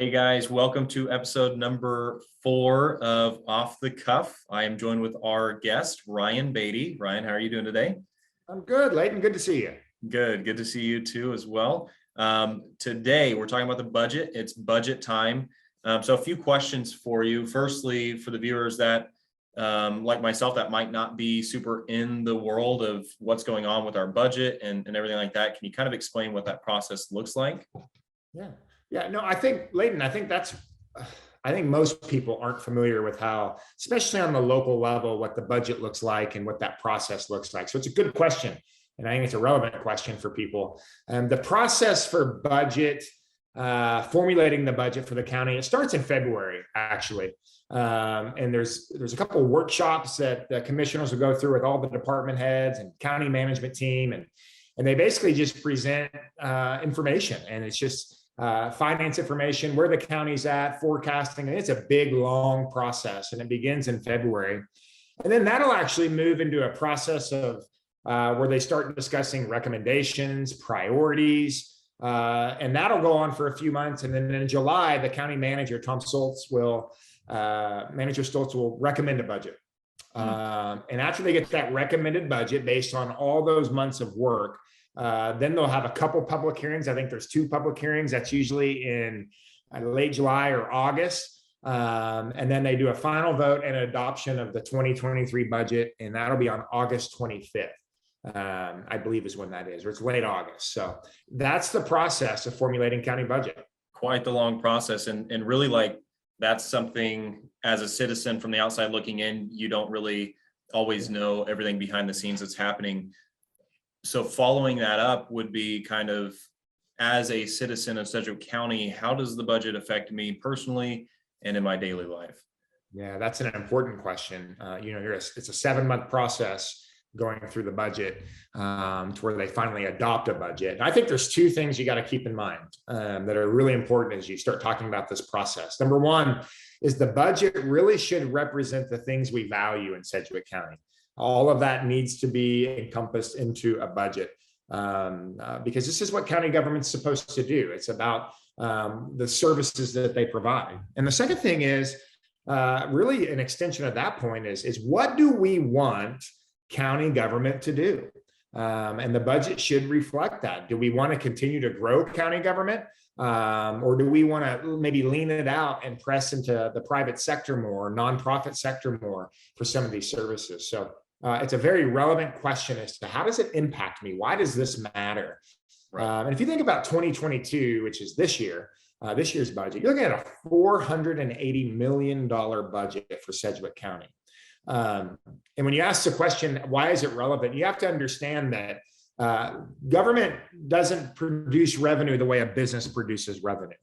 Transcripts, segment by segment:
Hey guys, welcome to episode number 4 of Off the Cuff. I am joined with our guest, Ryan Beatty. Ryan, how are you doing today? I'm good, Leighton. Good to see you. Good to see you too as well. Today we're talking about the budget. It's budget time. So a few questions for you. Firstly, for the viewers that, like myself, that might not be super in the world of what's going on with our budget and everything like that. Can you kind of explain what that process looks like? Yeah. No, I think, Leighton, I think most people aren't familiar with how, especially on the local level, what the budget looks like and what that process looks like. So it's a good question. And I think it's a relevant question for people. The process for budget, formulating the budget for the county, it starts in February, actually. And there's a couple of workshops that the commissioners will go through with all the department heads and county management team. And they basically just present information. And it's just finance information, where the county's at, forecasting. And it's a big, long process. And it begins in February. And then that'll actually move into a process of where they start discussing recommendations, priorities, and that'll go on for a few months. And then in July, the county manager, Manager Stoltz will recommend a budget. And after they get that recommended budget based on all those months of work, then they'll have a couple public hearings. I think there's 2 public hearings. That's usually in late July or August. And then they do a final vote and adoption of the 2023 budget. And that'll be on August 25th. I believe is when that is, or it's late August. So that's the process of formulating county budget. Quite the long process. And really, like, that's something as a citizen from the outside looking in, you don't really always know everything behind the scenes that's happening. So following that up would be kind of, as a citizen of Sedgwick County, how does the budget affect me personally and in my daily life? Yeah, that's an important question. It's a 7-month process going through the budget to where they finally adopt a budget. And I think there's 2 things you got to keep in mind that are really important as you start talking about this process. Number one is the budget really should represent the things we value in Sedgwick County. All of that needs to be encompassed into a budget because this is what county government's supposed to do. It's about the services that they provide. And the second thing is really an extension of that point is what do we want county government to do? And the budget should reflect that. Do we want to continue to grow county government? Or do we want to maybe lean it out and press into the private sector more, nonprofit sector more for some of these services? So it's a very relevant question as to how does it impact me? Why does this matter? Right. And if you think about 2022, which is this year's budget, you're looking at a $480 million budget for Sedgwick County. And when you ask the question, why is it relevant? You have to understand that government doesn't produce revenue the way a business produces revenue.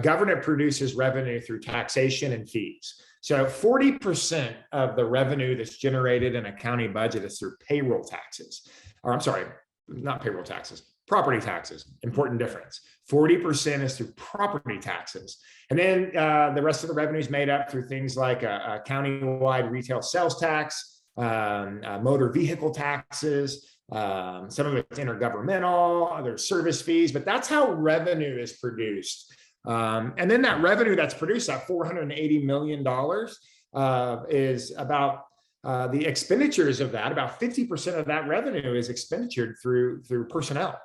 Government produces revenue through taxation and fees. So 40% of the revenue that's generated in a county budget is through payroll taxes. Or I'm sorry, not payroll taxes, property taxes. Important difference. 40% is through property taxes. And then the rest of the revenue is made up through things like a county-wide retail sales tax, motor vehicle taxes, some of it's intergovernmental, other service fees, but that's how revenue is produced. And then that revenue that's produced, that $480 million, is about the expenditures of that. About 50% of that revenue is expenditured through personnel,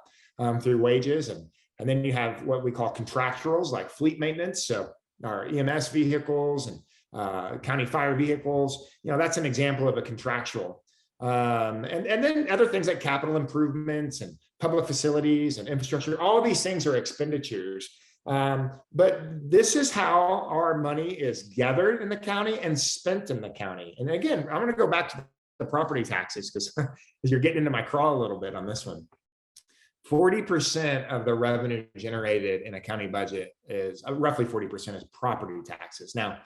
through wages. And then you have what we call contractuals, like fleet maintenance. So our EMS vehicles and county fire vehicles, that's an example of a contractual. And then other things like capital improvements and public facilities and infrastructure, all of these things are expenditures. But this is how our money is gathered in the county and spent in the county. And again, I'm going to go back to the property taxes because you're getting into my crawl a little bit on this one. 40% of the revenue generated in a county budget is roughly 40% is property taxes. Now,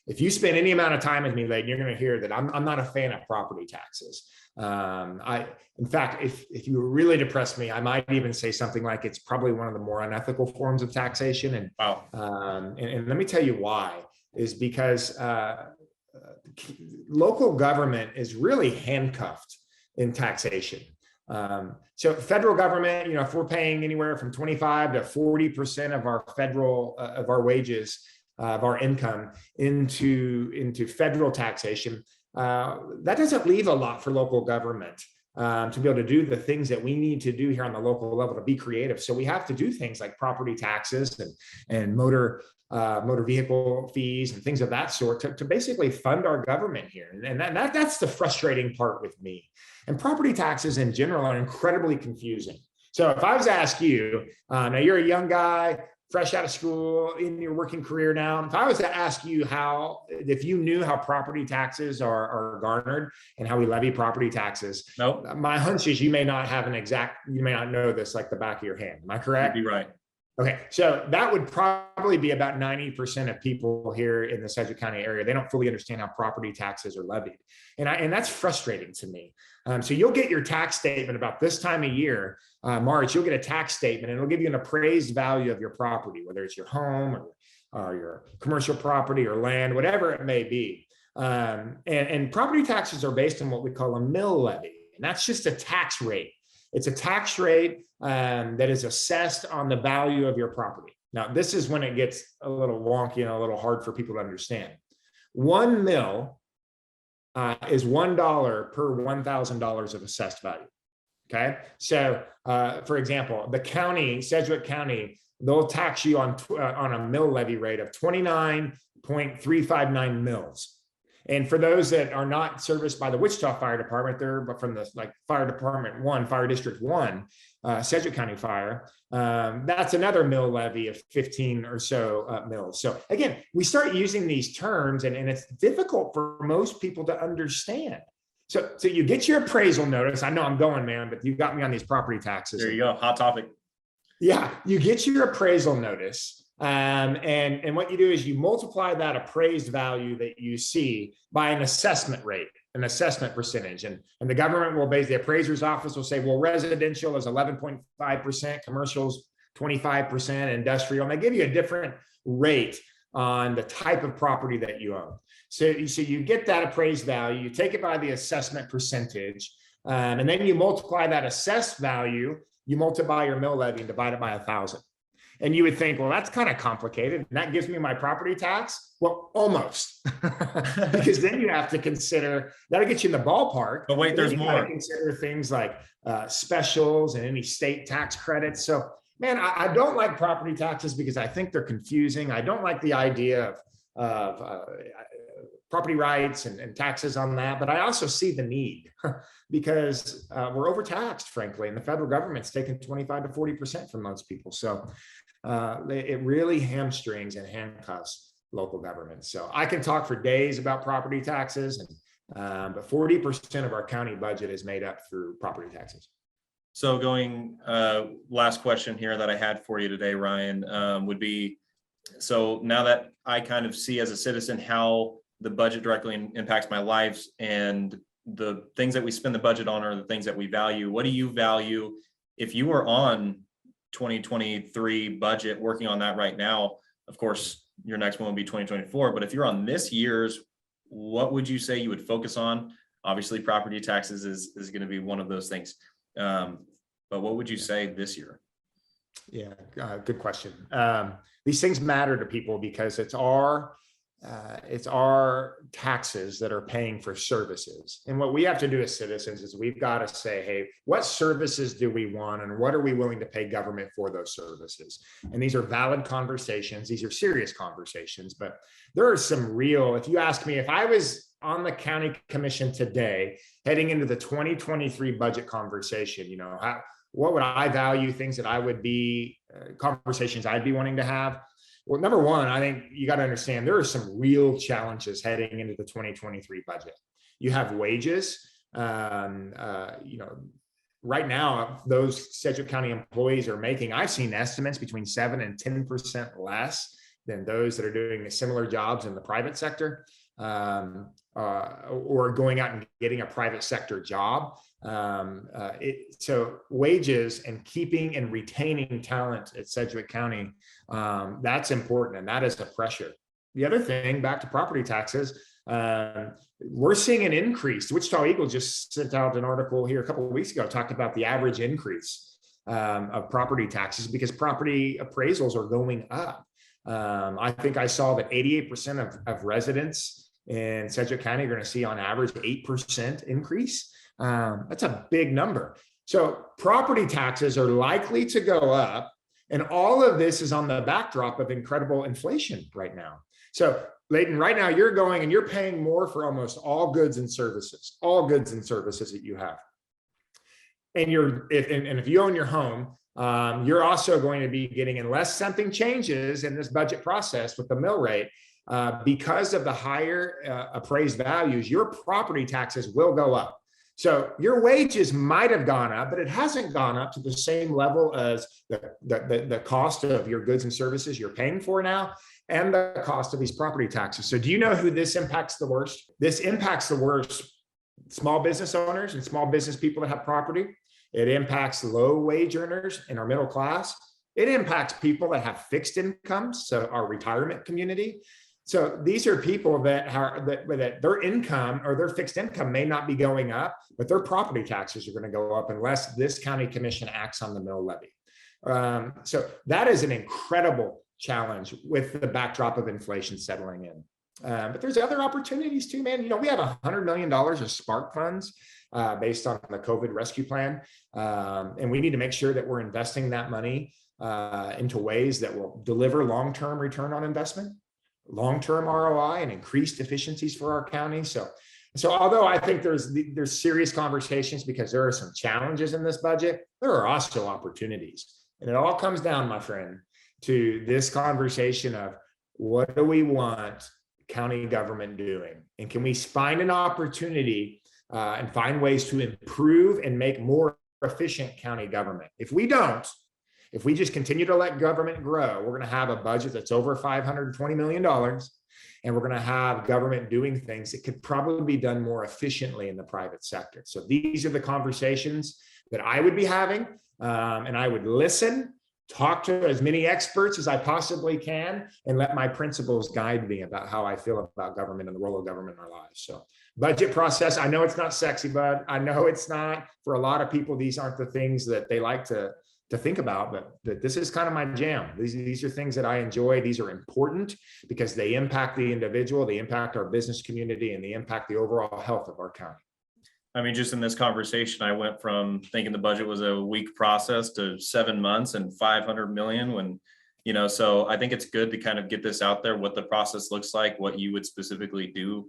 if you spend any amount of time with me, Leighton, you're going to hear that I'm not a fan of property taxes. In fact, if you really depress me, I might even say something like it's probably one of the more unethical forms of taxation. And wow. And let me tell you why, is because local government is really handcuffed in taxation. So federal government, if we're paying anywhere from 25 to 40% of our federal of our wages, of our income into federal taxation, that doesn't leave a lot for local government to be able to do the things that we need to do here on the local level to be creative. So we have to do things like property taxes and motor vehicle fees and things of that sort to basically fund our government here. And that's the frustrating part with me. And property taxes in general are incredibly confusing. So if I was to ask you, now you're a young guy, fresh out of school, in your working career now, if I was to ask you if you knew how property taxes are garnered and how we levy property taxes, Nope. My hunch is you may not know this like the back of your hand. Am I correct? You'd be right. Okay, so that would probably be about 90% of people here in the Sedgwick County area. They don't fully understand how property taxes are levied. And that's frustrating to me. So you'll get your tax statement about this time of year, March, you'll get a tax statement and it'll give you an appraised value of your property, whether it's your home or your commercial property or land, whatever it may be. And property taxes are based on what we call a mill levy. And that's just a tax rate. It's a tax rate that is assessed on the value of your property. Now, this is when it gets a little wonky and a little hard for people to understand. 1 mil is $1 per $1,000 of assessed value. Okay, so for example, the county, Sedgwick County, they'll tax you on a mill levy rate of 29.359 mils. And for those that are not serviced by the Wichita Fire Department, but from the Fire Department 1, Fire District 1, Sedgwick County Fire, that's another mill levy of 15 or so mills. So again, we start using these terms and it's difficult for most people to understand. So you get your appraisal notice. I know I'm going, man, but you got me on these property taxes. There you go. Hot topic. Yeah, you get your appraisal notice. And what you do is you multiply that appraised value that you see by an assessment rate, an assessment percentage. And the government will the appraiser's office will say, well, residential is 11.5%, commercials 25%, industrial, and they give you a different rate on the type of property that you own. So you get that appraised value, you take it by the assessment percentage, and then you multiply that assessed value, you multiply your mill levy and divide it by 1,000. And you would think, well, that's kind of complicated. And that gives me my property tax. Well, almost, because then you have to consider that'll get you in the ballpark. But wait, there's more. Consider things like specials and any state tax credits. So, man, I don't like property taxes because I think they're confusing. I don't like the idea of property rights and taxes on that. But I also see the need because we're overtaxed, frankly, and the federal government's taking 25 to 40% from most people. So it really hamstrings and handcuffs local government. So I can talk for days about property taxes, but 40% of our county budget is made up through property taxes. So going last question here that I had for you today, Ryan, would be, so now that I kind of see as a citizen how the budget directly impacts my lives and the things that we spend the budget on are the things that we value. What do you value if you were on 2023 budget working on that right now? Of course, your next one will be 2024, but if you're on this year's, what would you say you would focus on? Obviously, property taxes is going to be one of those things. But what would you say this year? Yeah, good question. These things matter to people because it's our taxes that are paying for services. And what we have to do as citizens is we've got to say, hey, what services do we want and what are we willing to pay government for those services? And these are valid conversations. These are serious conversations, but there are some real, if you ask me, if I was on the county commission today, heading into the 2023 budget conversation, what would I value, things that I would be, conversations I'd be wanting to have? Well, number one, I think you got to understand there are some real challenges heading into the 2023 budget. You have wages. Right now, those Sedgwick County employees are making, I've seen estimates between 7 and 10% less than those that are doing similar jobs in the private sector, or going out and getting a private sector job. So wages and keeping and retaining talent at Sedgwick County, that's important, and that is a pressure. The other thing, back to property taxes, We're seeing an increase. Wichita Eagle just sent out an article here a couple of weeks ago, talked about the average increase of property taxes because property appraisals are going up. I think I saw that 88% of residents in Sedgwick County are going to see on average 8% increase. That's a big number. So property taxes are likely to go up. And all of this is on the backdrop of incredible inflation right now. So Leighton, right now you're going and you're paying more for almost all goods and services that you have. And if you own your home, you're also going to be getting, unless something changes in this budget process with the mill rate, because of the higher appraised values, your property taxes will go up. So your wages might have gone up, but it hasn't gone up to the same level as the cost of your goods and services you're paying for now and the cost of these property taxes. So do you know who this impacts the worst? This impacts the worst small business owners and small business people that have property. It impacts low wage earners in our middle class. It impacts people that have fixed incomes, so our retirement community. So these are people that their income or their fixed income may not be going up, but their property taxes are going to go up unless this county commission acts on the mill levy. So that is an incredible challenge with the backdrop of inflation settling in. But there's other opportunities too, man. You know, we have $100 million of Spark funds based on the COVID rescue plan. And we need to make sure that we're investing that money into ways that will deliver long-term return on investment, long-term ROI, and increased efficiencies for our county. So although I think there's serious conversations because there are some challenges in this budget, there are also opportunities. And it all comes down, my friend, to this conversation of what do we want county government doing? And can we find an opportunity and find ways to improve and make more efficient county government? If we just continue to let government grow, we're going to have a budget that's over $520 million, and we're going to have government doing things that could probably be done more efficiently in the private sector. So these are the conversations that I would be having, and I would listen, talk to as many experts as I possibly can, and let my principles guide me about how I feel about government and the role of government in our lives. So budget process, I know it's not sexy, bud. I know it's not. For a lot of people, these aren't the things that they like to think about, but this is kind of my jam. These are things that I enjoy. These are important because they impact the individual, they impact our business community, and they impact the overall health of our county. I mean, just in this conversation, I went from thinking the budget was a week process to 7 months and 500 million when, you know, so I think it's good to kind of get this out there, what the process looks like, what you would specifically do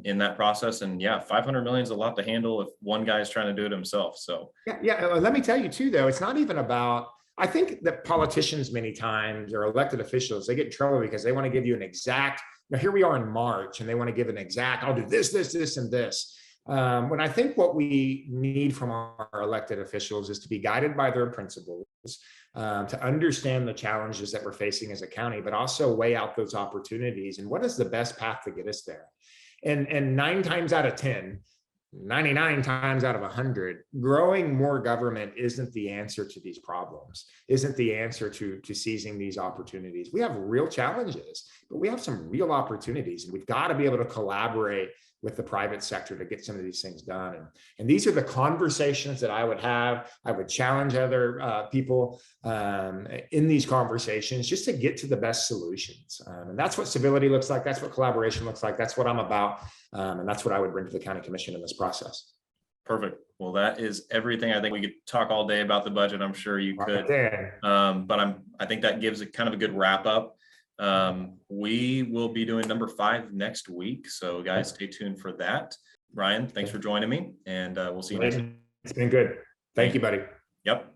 in that process. And yeah, 500 million is a lot to handle if one guy is trying to do it himself. So yeah. Let me tell you too, though, it's not even about, I think that politicians many times or elected officials, they get in trouble because they want to give you an exact, now here we are in March and they want to give an exact, I'll do this, and this. When I think what we need from our elected officials is to be guided by their principles, to understand the challenges that we're facing as a county, but also weigh out those opportunities and what is the best path to get us there. And 9 times out of 10, 99 times out of 100, growing more government isn't the answer to these problems, isn't the answer to seizing these opportunities. We have real challenges, but we have some real opportunities, and we've got to be able to collaborate with the private sector to get some of these things done. And these are the conversations that I would have. I would challenge other people in these conversations just to get to the best solutions. And that's what civility looks like. That's what collaboration looks like. That's what I'm about. And that's what I would bring to the county commission in this process. perfect. Well, that is everything. I think we could talk all day about the budget. I'm sure you could. But I think that gives it kind of a good wrap up. We will be doing number 5 next week. So guys, stay tuned for that. Ryan, thanks for joining me, and we'll see you next week. It's been good. Thank you, buddy. Yep.